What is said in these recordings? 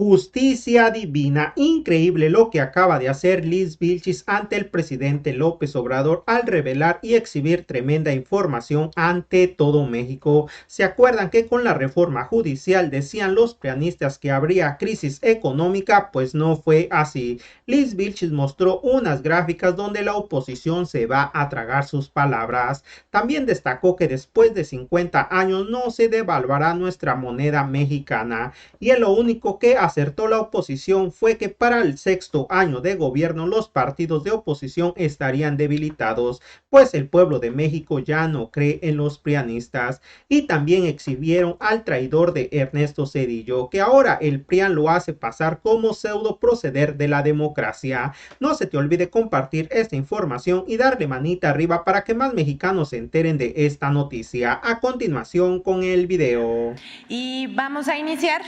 Justicia divina, increíble lo que acaba de hacer Liz Vilchis ante el presidente López Obrador al revelar y exhibir tremenda información ante todo México. ¿Se acuerdan que con la reforma judicial decían los prianistas que habría crisis económica? Pues no fue así. Liz Vilchis mostró unas gráficas donde la oposición se va a tragar sus palabras. También destacó que después de 50 años no se devaluará nuestra moneda mexicana y lo único que acertó la oposición fue que para el sexto año de gobierno los partidos de oposición estarían debilitados, pues el pueblo de México ya no cree en los prianistas. Y también exhibieron al traidor de Ernesto Zedillo, que ahora el PRIAN lo hace pasar como pseudo proceder de la democracia. No se te olvide compartir esta información y darle manita arriba para que más mexicanos se enteren de esta noticia. A continuación con el video. Y vamos a iniciar.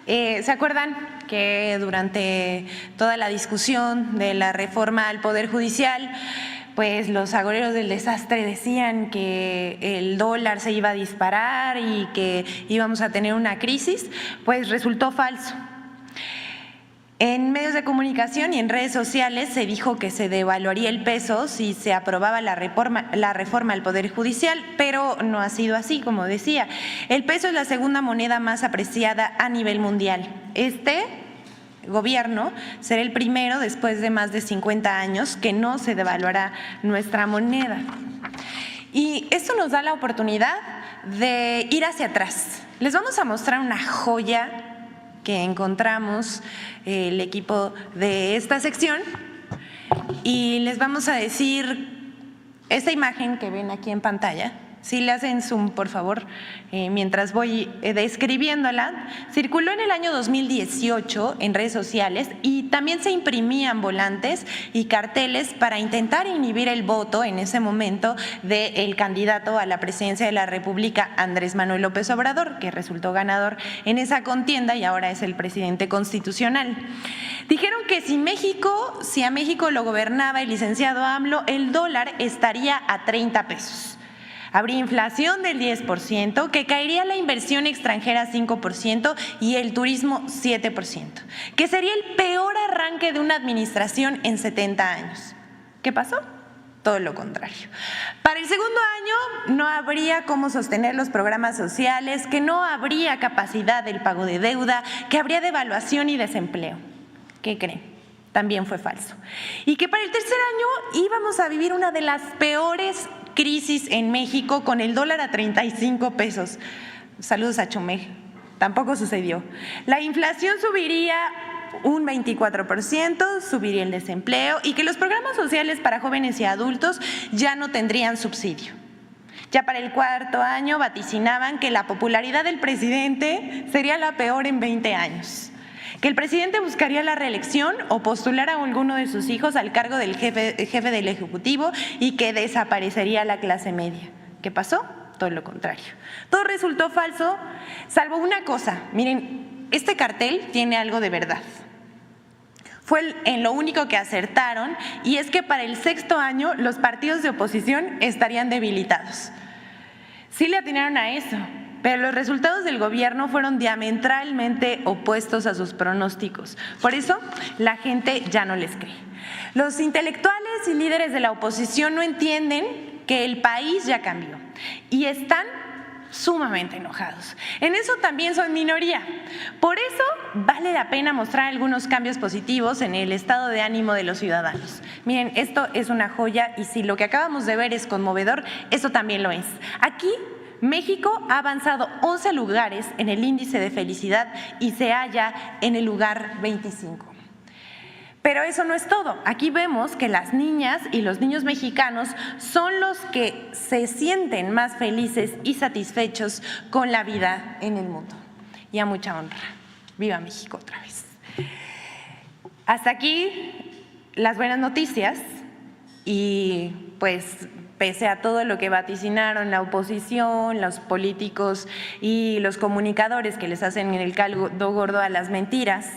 ¿Se acuerdan que durante toda la discusión de la reforma al Poder Judicial, pues los agoreros del desastre decían que el dólar se iba a disparar y que íbamos a tener una crisis? Pues resultó falso. En medios de comunicación y en redes sociales se dijo que se devaluaría el peso si se aprobaba la reforma al Poder Judicial, pero no ha sido así, como decía. El peso es la segunda moneda más apreciada a nivel mundial. Este gobierno será el primero después de más de 50 años que no se devaluará nuestra moneda. Y esto nos da la oportunidad de ir hacia atrás. Les vamos a mostrar una joya que encontramos el equipo de esta sección y les vamos a decir esta imagen que ven aquí en pantalla. Si le hacen zoom, por favor, mientras voy describiéndola. Circuló en el año 2018 en redes sociales y también se imprimían volantes y carteles para intentar inhibir el voto en ese momento del candidato a la presidencia de la República, Andrés Manuel López Obrador, que resultó ganador en esa contienda y ahora es el presidente constitucional. Dijeron que si a México lo gobernaba el licenciado AMLO, el dólar estaría a 30 pesos. Habría inflación del 10%, que caería la inversión extranjera 5% y el turismo 7%, que sería el peor arranque de una administración en 70 años. ¿Qué pasó? Todo lo contrario. Para el segundo año no habría cómo sostener los programas sociales, que no habría capacidad del pago de deuda, que habría devaluación y desempleo. ¿Qué creen? También fue falso. Y que para el tercer año íbamos a vivir una de las peores crisis en México con el dólar a 35 pesos. Saludos a Chumel. Tampoco sucedió. La inflación subiría un 24%, subiría el desempleo y que los programas sociales para jóvenes y adultos ya no tendrían subsidio. Ya para el cuarto año vaticinaban que la popularidad del presidente sería la peor en 20 años. Que el presidente buscaría la reelección o postular a alguno de sus hijos al cargo del jefe del Ejecutivo y que desaparecería la clase media. ¿Qué pasó? Todo lo contrario. Todo resultó falso, salvo una cosa. Miren, este cartel tiene algo de verdad. Fue en lo único que acertaron y es que para el sexto año los partidos de oposición estarían debilitados. Sí le atinaron a eso. Pero los resultados del gobierno fueron diametralmente opuestos a sus pronósticos. Por eso la gente ya no les cree. Los intelectuales y líderes de la oposición no entienden que el país ya cambió y están sumamente enojados. En eso también son minoría. Por eso vale la pena mostrar algunos cambios positivos en el estado de ánimo de los ciudadanos. Miren, esto es una joya y si lo que acabamos de ver es conmovedor, eso también lo es. Aquí México ha avanzado 11 lugares en el índice de felicidad y se halla en el lugar 25. Pero eso no es todo. Aquí vemos que las niñas y los niños mexicanos son los que se sienten más felices y satisfechos con la vida en el mundo. Y a mucha honra. ¡Viva México otra vez! Hasta aquí las buenas noticias y pues pese a todo lo que vaticinaron la oposición, los políticos y los comunicadores que les hacen el caldo gordo a las mentiras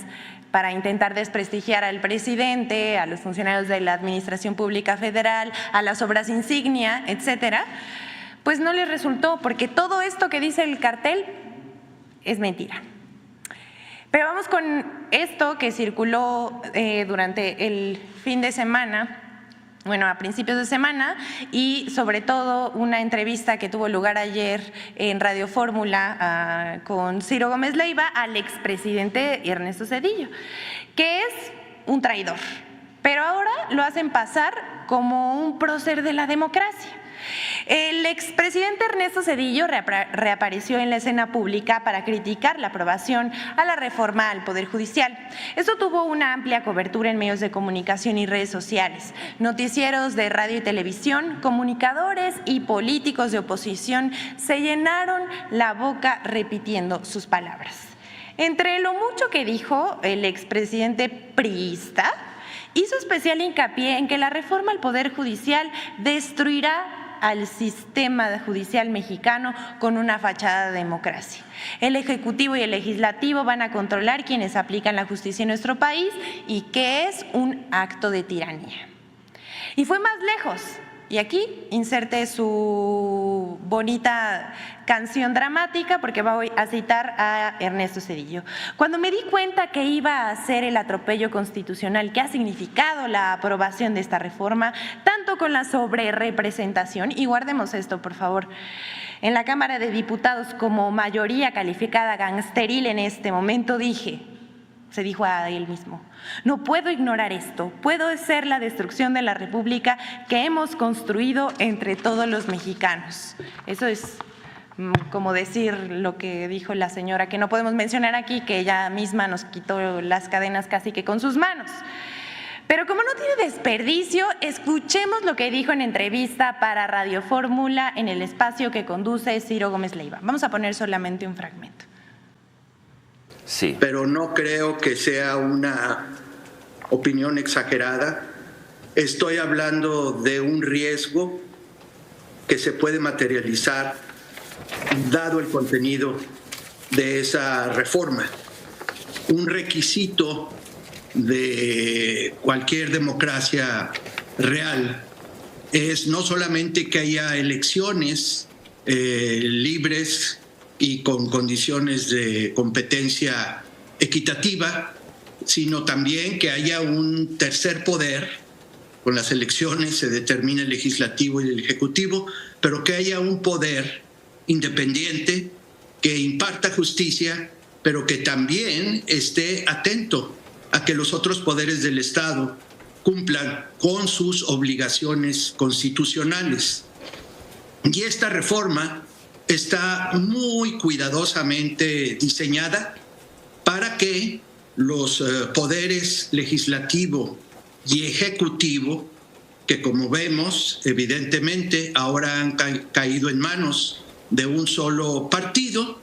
para intentar desprestigiar al presidente, a los funcionarios de la Administración Pública Federal, a las obras insignia, etcétera, pues no les resultó porque todo esto que dice el cartel es mentira. Pero vamos con esto que circuló durante el fin de semana, bueno, a principios de semana, y sobre todo una entrevista que tuvo lugar ayer en Radio Fórmula con Ciro Gómez Leiva al expresidente Ernesto Zedillo, que es un traidor, pero ahora lo hacen pasar como un prócer de la democracia. El expresidente Ernesto Zedillo reapareció en la escena pública para criticar la aprobación a la reforma al Poder Judicial. Esto tuvo una amplia cobertura en medios de comunicación y redes sociales, noticieros de radio y televisión, comunicadores y políticos de oposición se llenaron la boca repitiendo sus palabras. Entre lo mucho que dijo el expresidente priista, hizo especial hincapié en que la reforma al Poder Judicial destruirá al sistema judicial mexicano con una fachada de democracia. El Ejecutivo y el Legislativo van a controlar quienes aplican la justicia en nuestro país y que es un acto de tiranía. Y fue más lejos. Y aquí inserte su bonita canción dramática porque voy a citar a Ernesto Zedillo. Cuando me di cuenta que iba a ser el atropello constitucional que ha significado la aprobación de esta reforma, tanto con la sobrerepresentación, y guardemos esto por favor, en la Cámara de Diputados como mayoría calificada gangsteril en este momento, se dijo a él mismo, no puedo ignorar esto, puede ser la destrucción de la República que hemos construido entre todos los mexicanos. Eso es como decir lo que dijo la señora, que no podemos mencionar aquí, que ella misma nos quitó las cadenas casi que con sus manos. Pero como no tiene desperdicio, escuchemos lo que dijo en entrevista para Radio Fórmula en el espacio que conduce Ciro Gómez Leiva. Vamos a poner solamente un fragmento. Sí. Pero no creo que sea una opinión exagerada. Estoy hablando de un riesgo que se puede materializar dado el contenido de esa reforma. Un requisito de cualquier democracia real es no solamente que haya elecciones libres y con condiciones de competencia equitativa, sino también que haya un tercer poder. Con las elecciones se determina el legislativo y el ejecutivo, pero que haya un poder independiente que imparta justicia, pero que también esté atento a que los otros poderes del Estado cumplan con sus obligaciones constitucionales. Y esta reforma está muy cuidadosamente diseñada para que los poderes legislativo y ejecutivo, que como vemos evidentemente ahora han caído en manos de un solo partido,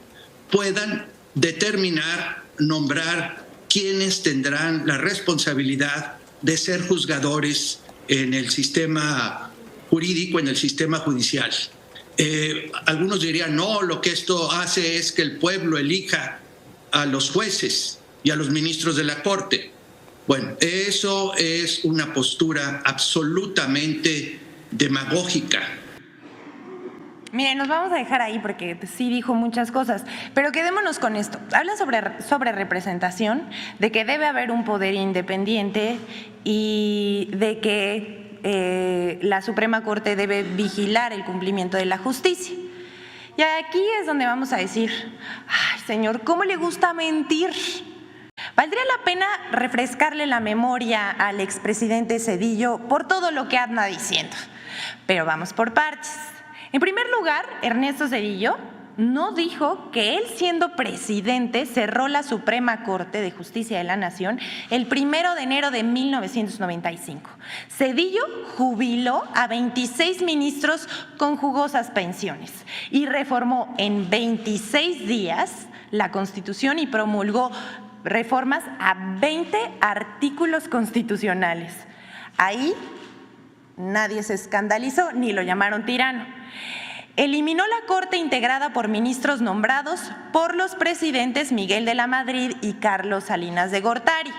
puedan determinar, nombrar quienes tendrán la responsabilidad de ser juzgadores en el sistema jurídico, en el sistema judicial. Algunos dirían, no, lo que esto hace es que el pueblo elija a los jueces y a los ministros de la Corte. Bueno, eso es una postura absolutamente demagógica. Miren, nos vamos a dejar ahí porque sí dijo muchas cosas, pero quedémonos con esto. Habla sobre representación, de que debe haber un poder independiente y de que la Suprema Corte debe vigilar el cumplimiento de la justicia. Y aquí es donde vamos a decir, ay, señor, ¿cómo le gusta mentir? Valdría la pena refrescarle la memoria al expresidente Zedillo por todo lo que anda diciendo, pero vamos por partes. En primer lugar, Ernesto Zedillo no dijo que él, siendo presidente, cerró la Suprema Corte de Justicia de la Nación el 1 de enero de 1995. Zedillo jubiló a 26 ministros con jugosas pensiones y reformó en 26 días la Constitución y promulgó reformas a 20 artículos constitucionales. Ahí nadie se escandalizó ni lo llamaron tirano. Eliminó la Corte integrada por ministros nombrados por los presidentes Miguel de la Madrid y Carlos Salinas de Gortari.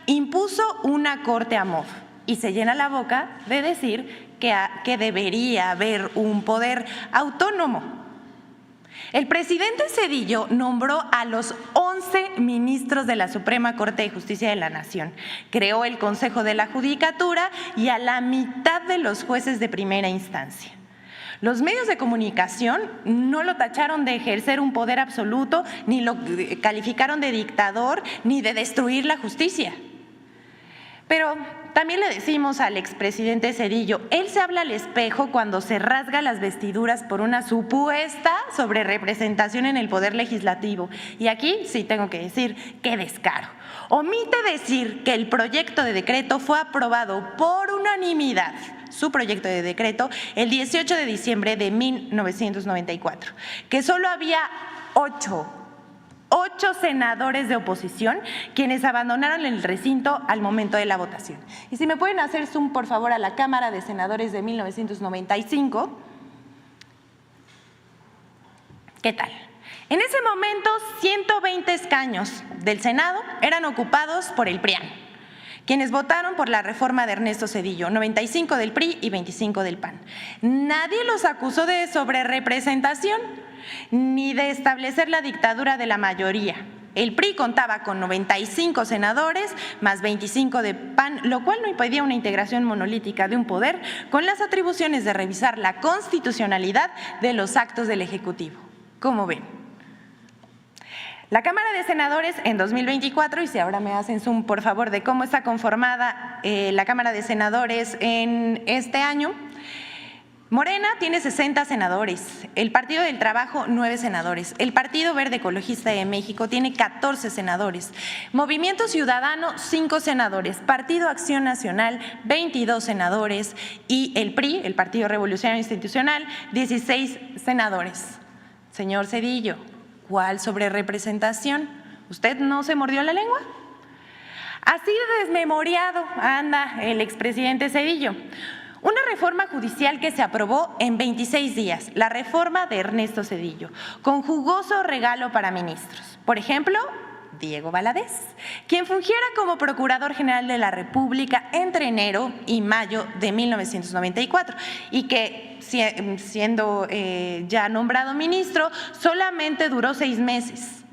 Impuso una Corte a modo y se llena la boca de decir que debería haber un poder autónomo. El presidente Zedillo nombró a los 11 ministros de la Suprema Corte de Justicia de la Nación, creó el Consejo de la Judicatura y a la mitad de los jueces de primera instancia. Los medios de comunicación no lo tacharon de ejercer un poder absoluto, ni lo calificaron de dictador, ni de destruir la justicia. Pero también le decimos al expresidente Zedillo, él se habla al espejo cuando se rasga las vestiduras por una supuesta sobrerepresentación en el poder legislativo. Y aquí sí tengo que decir, qué descaro. Omite decir que el proyecto de decreto fue aprobado por unanimidad, su proyecto de decreto, el 18 de diciembre de 1994, que solo había 8 senadores de oposición quienes abandonaron el recinto al momento de la votación. Y si me pueden hacer zoom, por favor, a la Cámara de Senadores de 1995. ¿Qué tal? En ese momento, 120 escaños del Senado eran ocupados por el PRIAN, quienes votaron por la reforma de Ernesto Zedillo, 95 del PRI y 25 del PAN. Nadie los acusó de sobrerepresentación ni de establecer la dictadura de la mayoría. El PRI contaba con 95 senadores más 25 de PAN, lo cual no impedía una integración monolítica de un poder con las atribuciones de revisar la constitucionalidad de los actos del Ejecutivo. ¿Cómo ven? La Cámara de Senadores en 2024, y si ahora me hacen zoom, por favor, de cómo está conformada la Cámara de Senadores en este año. Morena tiene 60 senadores, el Partido del Trabajo 9 senadores, el Partido Verde Ecologista de México tiene 14 senadores, Movimiento Ciudadano 5 senadores, Partido Acción Nacional 22 senadores y el PRI, el Partido Revolucionario Institucional, 16 senadores. Señor Zedillo, ¿cuál sobrerepresentación? ¿Usted no se mordió la lengua? Así de desmemoriado anda el expresidente Zedillo. Una reforma judicial que se aprobó en 26 días, la reforma de Ernesto Zedillo, con jugoso regalo para ministros. Por ejemplo, Diego Valadez, quien fungiera como Procurador General de la República entre enero y mayo de 1994 y que, siendo ya nombrado ministro, solamente duró 6 meses,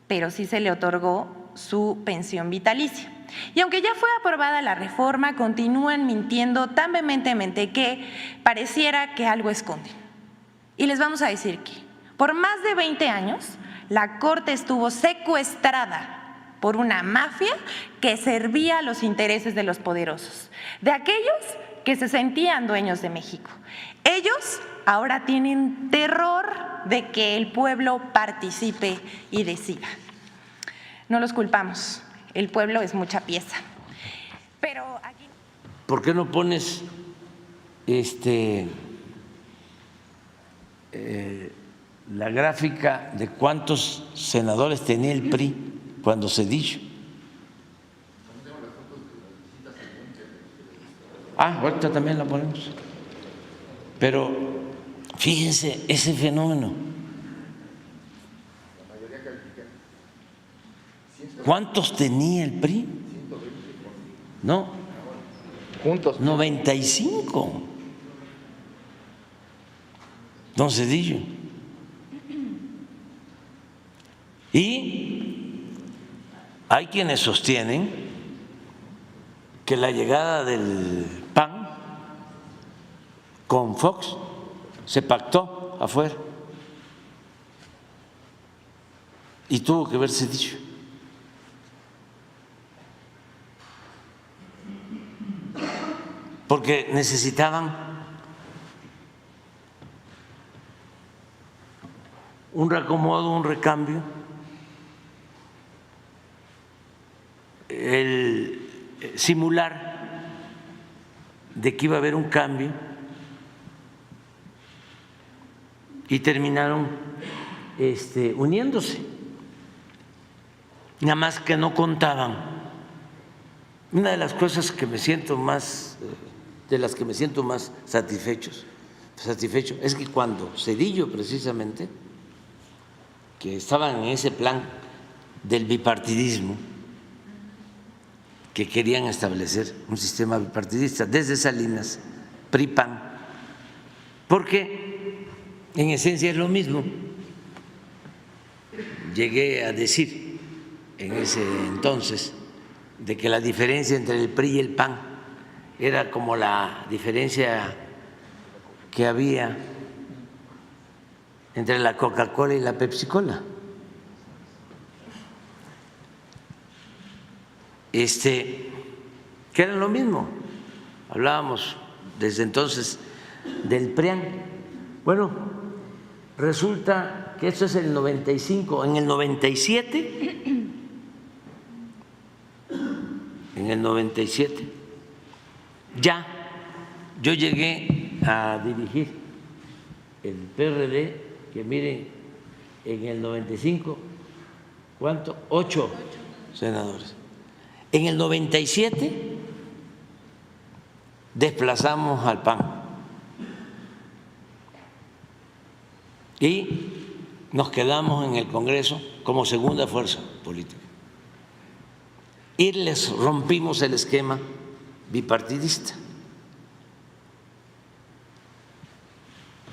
pero sí se le otorgó su pensión vitalicia. Y aunque ya fue aprobada la reforma, continúan mintiendo tan vehementemente que pareciera que algo esconden. Y les vamos a decir que por más de 20 años, la Corte estuvo secuestrada por una mafia que servía a los intereses de los poderosos, de aquellos que se sentían dueños de México. Ellos ahora tienen terror de que el pueblo participe y decida. No los culpamos. El pueblo es mucha pieza. Pero aquí... ¿Por qué no pones la gráfica de cuántos senadores tenía el PRI cuando Zedillo? Ahorita también la ponemos. Pero fíjense ese fenómeno. ¿Cuántos tenía el PRI? No, juntos 95. Don Zedillo. Y hay quienes sostienen que la llegada del PAN con Fox se pactó afuera y tuvo que ver Zedillo. Porque necesitaban un reacomodo, un recambio, el simular de que iba a haber un cambio y terminaron uniéndose, nada más que no contaban. Una de las cosas que me siento más satisfecho es que cuando Zedillo, precisamente, que estaban en ese plan del bipartidismo, que querían establecer un sistema bipartidista desde Salinas, PRI-PAN, porque en esencia es lo mismo. Llegué a decir en ese entonces de que la diferencia entre el PRI y el PAN era como la diferencia que había entre la Coca-Cola y la Pepsi-Cola. Que eran lo mismo. Hablábamos desde entonces del PRIAN. Bueno, resulta que esto es el 95, en el 97, ya yo llegué a dirigir el PRD, que miren, en el 95, ¿cuánto? 8 senadores. En el 97 desplazamos al PAN y nos quedamos en el Congreso como segunda fuerza política. Y les rompimos el esquema bipartidista.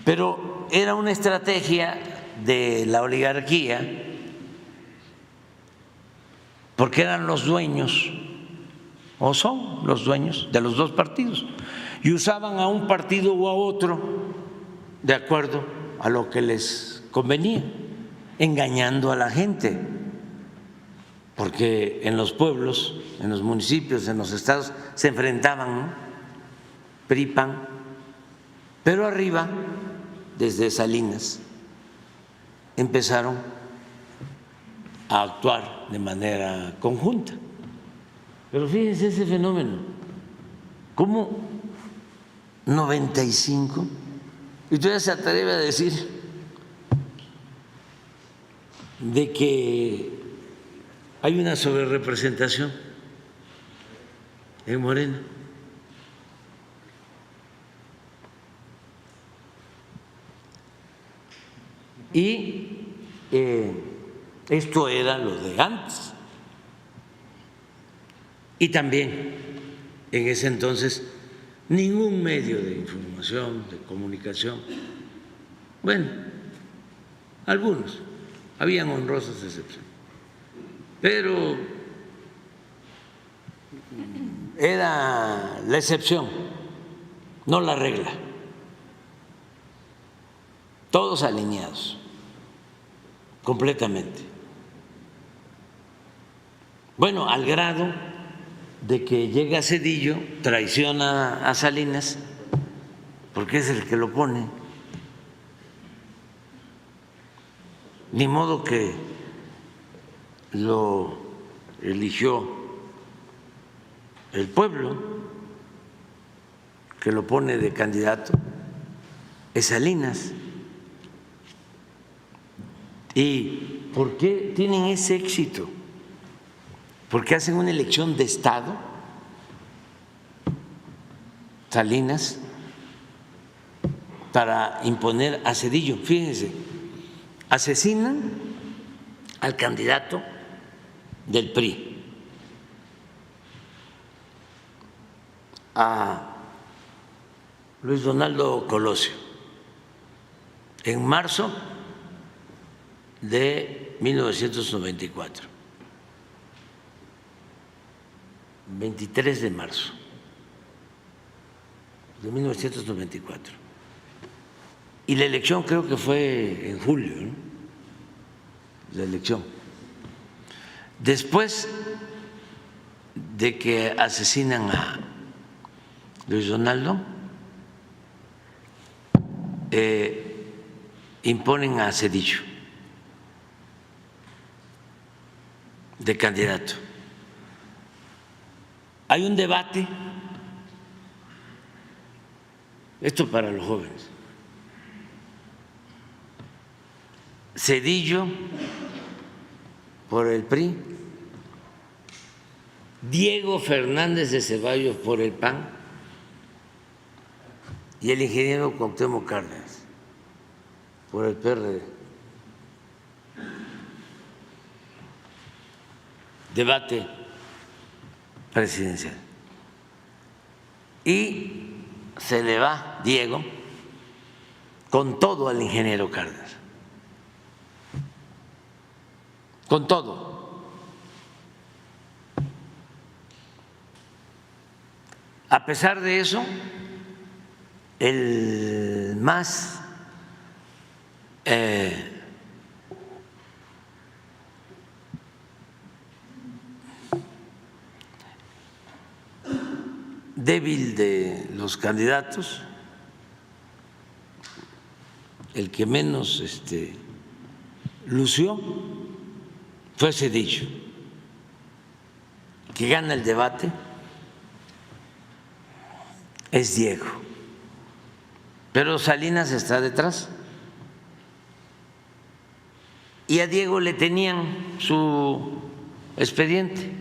Pero era una estrategia de la oligarquía, porque eran los dueños, o son los dueños de los dos partidos, y usaban a un partido o a otro de acuerdo a lo que les convenía, engañando a la gente, porque en los pueblos, en los municipios, en los estados se enfrentaban, ¿no? PRI, PAN, pero arriba, desde Salinas, empezaron a actuar de manera conjunta. Pero fíjense ese fenómeno, ¿cómo 95? Y todavía se atreve a decir de que hay una sobrerepresentación en Morena. Y esto era lo de antes. Y también en ese entonces ningún medio de información, de comunicación, bueno, algunos, habían honrosas excepciones, pero era la excepción, no la regla, todos alineados completamente. Bueno, al grado de que llega Zedillo, traiciona a Salinas, porque es el que lo pone, ni modo que lo eligió el pueblo, que lo pone de candidato, es Salinas. ¿Y por qué tienen ese éxito? Porque hacen una elección de Estado, Salinas, para imponer a Zedillo. Fíjense, asesinan al candidato del PRI, a Luis Donaldo Colosio, en marzo de 1994. 23 de marzo de 1994. Y la elección creo que fue en julio, ¿no? La elección. Después de que asesinan a Luis Donaldo, imponen a Zedillo de candidato. Hay un debate, esto para los jóvenes, Zedillo por el PRI, Diego Fernández de Ceballos por el PAN y el ingeniero Cuauhtémoc Cárdenas por el PRD. Debate presidencial. Y se le va Diego con todo al ingeniero Cárdenas, con todo. A pesar de eso, el más débil de los candidatos, el que menos lució fue Zedillo, que gana el debate es Diego, pero Salinas está detrás. Y a Diego le tenían su expediente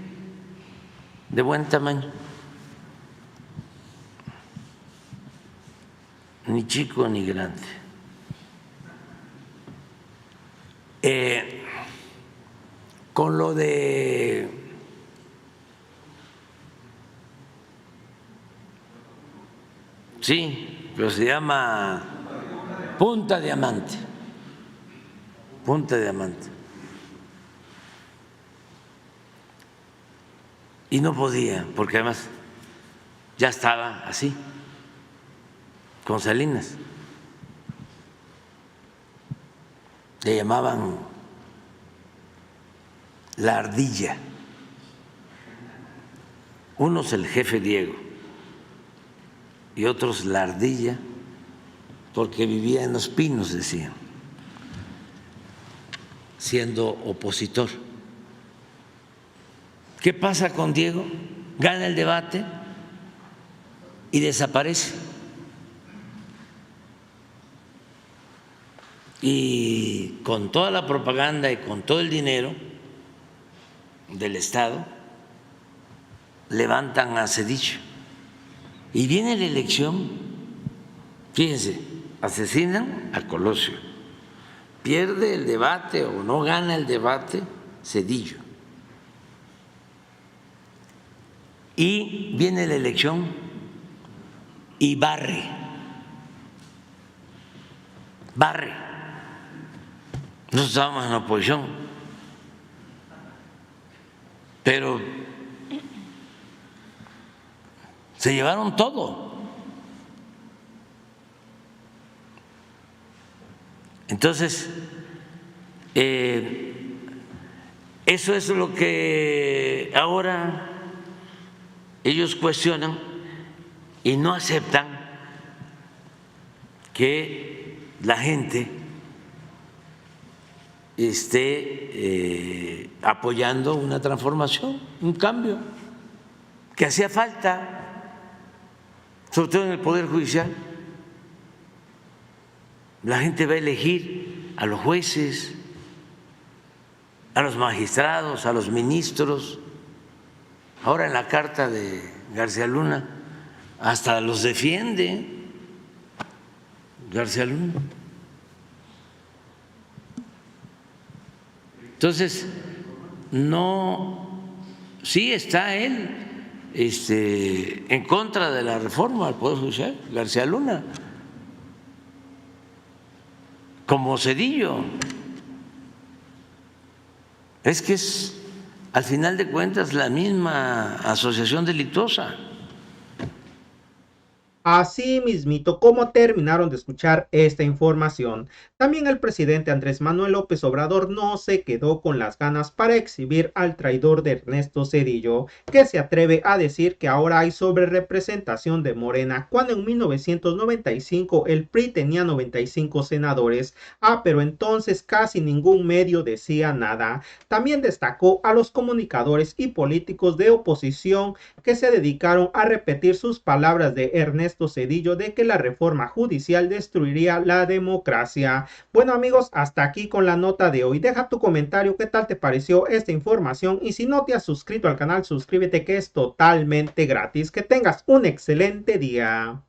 de buen tamaño, ni chico ni grande. Con lo de sí, pero se llama Punta Diamante. Punta Diamante. Y no podía, porque además ya estaba así, con Salinas. Le llamaban la ardilla. Unos el jefe Diego y otros la ardilla, porque vivía en Los Pinos, decían, siendo opositor. ¿Qué pasa con Diego? Gana el debate y desaparece. Y con toda la propaganda y con todo el dinero del Estado, levantan a Zedillo. Y viene la elección, fíjense, asesinan a Colosio, pierde el debate o no gana el debate Zedillo. Y viene la elección y barre. Nosotros estábamos en la oposición, pero se llevaron todo. Entonces, eso es lo que ahora ellos cuestionan y no aceptan que la gente esté apoyando una transformación, un cambio que hacía falta, sobre todo en el Poder Judicial. La gente va a elegir a los jueces, a los magistrados, a los ministros. Ahora en la carta de García Luna hasta los defiende García Luna. Entonces, no, sí está él en contra de la reforma al Poder Judicial, García Luna, como Zedillo. Es que es, al final de cuentas, la misma asociación delictuosa. Así mismito, como terminaron de escuchar esta información, también el presidente Andrés Manuel López Obrador no se quedó con las ganas para exhibir al traidor de Ernesto Zedillo, que se atreve a decir que ahora hay sobrerepresentación de Morena, cuando en 1995 el PRI tenía 95 senadores, pero entonces casi ningún medio decía nada. También destacó a los comunicadores y políticos de oposición que se dedicaron a repetir sus palabras de Ernesto Zedillo de que la reforma judicial destruiría la democracia. Bueno amigos, hasta aquí con la nota de hoy. Deja tu comentario, qué tal te pareció esta información, y si no te has suscrito al canal, suscríbete, que es totalmente gratis. Que tengas un excelente día.